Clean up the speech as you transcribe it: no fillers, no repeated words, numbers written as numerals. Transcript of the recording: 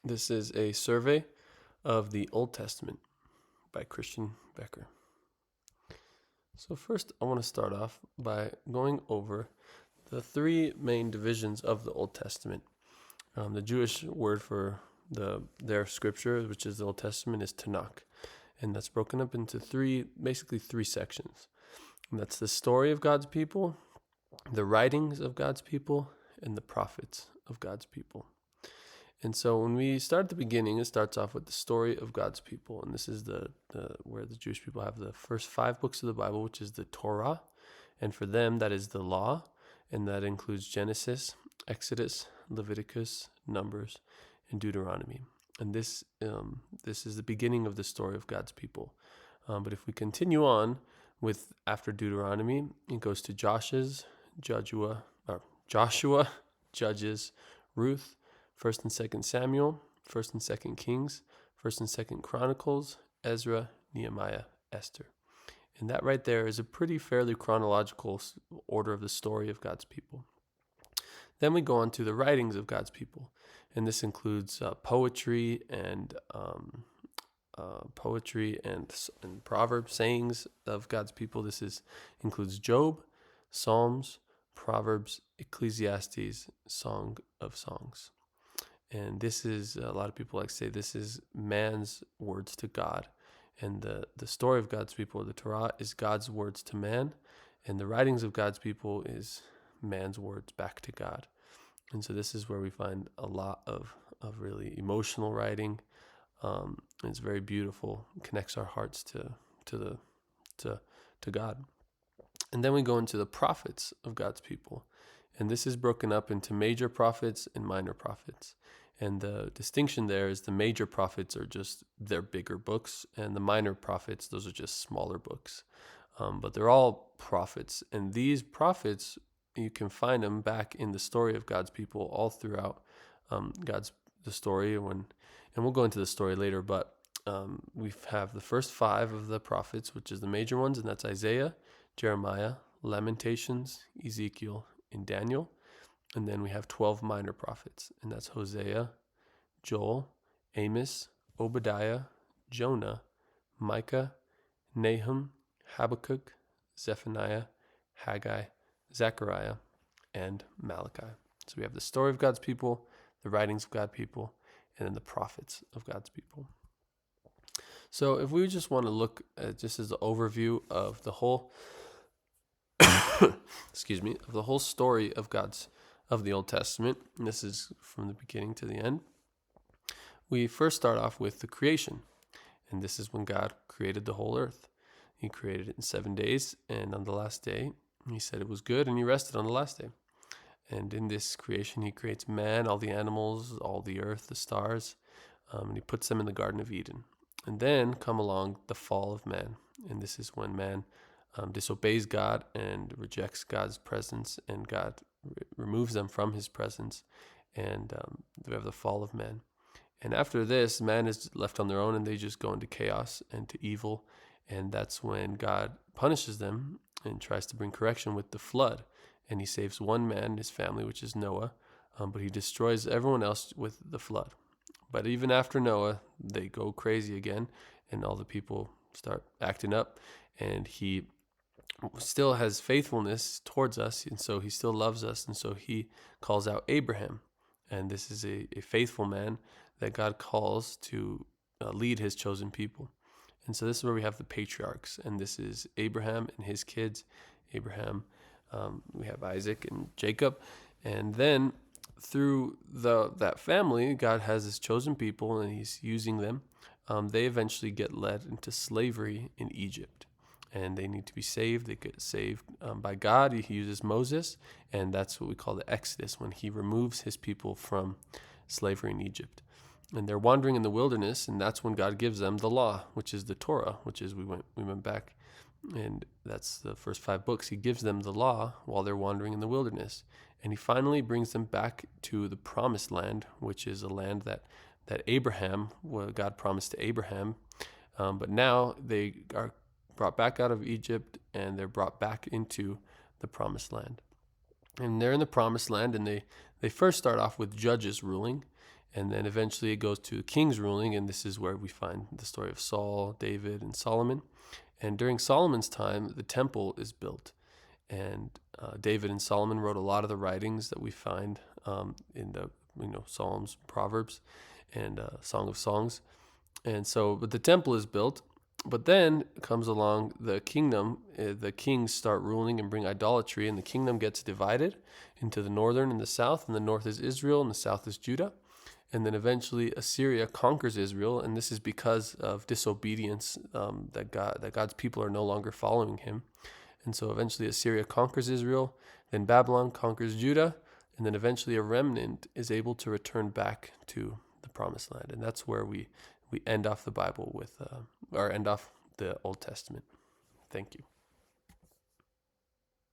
This is a survey of the Old Testament by Christian Becker. So first, I want to start off by going over the three main divisions of the Old Testament. The Jewish word for their scripture, which is the Old Testament, is Tanakh, and that's broken up into basically three sections. And that's the story of God's people, the writings of God's people, and the prophets of God's people. And so when we start at the beginning, it starts off with the story of God's people. And this is where the Jewish people have the first 5 books of the Bible, which is the Torah. And for them, that is the law. And that includes Genesis, Exodus, Leviticus, Numbers, and Deuteronomy. And this is the beginning of the story of God's people. But if we continue on with after Deuteronomy, it goes to Joshua, Judges, Ruth, 1st and 2nd Samuel, 1st and 2nd Kings, 1st and 2nd Chronicles, Ezra, Nehemiah, Esther. And that right there is a pretty fairly chronological order of the story of God's people. Then we go on to the writings of God's people. And this includes poetry and proverbs, sayings of God's people. This includes Job, Psalms, Proverbs, Ecclesiastes, Song of Songs. And this is, a lot of people like to say, this is man's words to God. And the story of God's people, the Torah, is God's words to man. And the writings of God's people is man's words back to God. And so this is where we find a lot of really emotional writing. It's very beautiful. It connects our hearts to God. And then we go into the prophets of God's people. And this is broken up into major prophets and minor prophets. And the distinction there is the major prophets are just their bigger books, and the minor prophets, those are just smaller books. But they're all prophets. And these prophets, you can find them back in the story of God's people all throughout the story. And we'll go into the story later, but we have the first 5 of the prophets, which is the major ones, and that's Isaiah, Jeremiah, Lamentations, Ezekiel, and Daniel. And then we have 12 minor prophets, and that's Hosea, Joel, Amos, Obadiah, Jonah, Micah, Nahum, Habakkuk, Zephaniah, Haggai, Zechariah, and Malachi. So we have the story of God's people, the writings of God's people, and then the prophets of God's people. So if we just want to look at just as an overview of the whole of the whole story of the Old Testament, and this is from the beginning to the end, we first start off with the creation. And this is when God created the whole earth. He created it in 7 days, and on the last day, he said it was good, and he rested on the last day. And in this creation, he creates man, all the animals, all the earth, the stars, and he puts them in the Garden of Eden. And then come along the fall of man. And this is when man disobeys God and rejects God's presence, and God removes them from his presence, and we have the fall of man. And after this, man is left on their own, and they just go into chaos and to evil, and that's when God punishes them and tries to bring correction with the flood. And he saves one man, his family, which is Noah, but he destroys everyone else with the flood. But even after Noah, they go crazy again, and all the people start acting up, and he still has faithfulness towards us, and so he still loves us, and so he calls out Abraham. And this is a faithful man that God calls to lead his chosen people. And so this is where we have the patriarchs, and this is Abraham and his kids. We have Isaac and Jacob, and then through that family, God has his chosen people, and he's using them. They eventually get led into slavery in Egypt, and they need to be saved. They get saved by God. He uses Moses, and that's what we call the Exodus, when he removes his people from slavery in Egypt. And they're wandering in the wilderness, and that's when God gives them the law, which is the Torah, which is we went back, and that's the first 5 books. He gives them the law while they're wandering in the wilderness, and he finally brings them back to the promised land, which is a land that God promised to Abraham. But now they are brought back out of Egypt, and they're brought back into the promised land. And they're in the promised land, and they first start off with judges ruling. And then eventually it goes to kings ruling, and this is where we find the story of Saul, David, and Solomon. And during Solomon's time, the temple is built. And David and Solomon wrote a lot of the writings that we find in the Psalms, Proverbs, and Song of Songs. And so, but the temple is built. But then comes along the kingdom. The kings start ruling and bring idolatry, and the kingdom gets divided into the northern and the south. And the north is Israel, and the south is Judah. And then eventually Assyria conquers Israel, and this is because of disobedience, that God's people are no longer following him. And so eventually Assyria conquers Israel, then Babylon conquers Judah, and then eventually a remnant is able to return back to the promised land. And that's where we end off the Bible with, or end off the Old Testament. Thank you.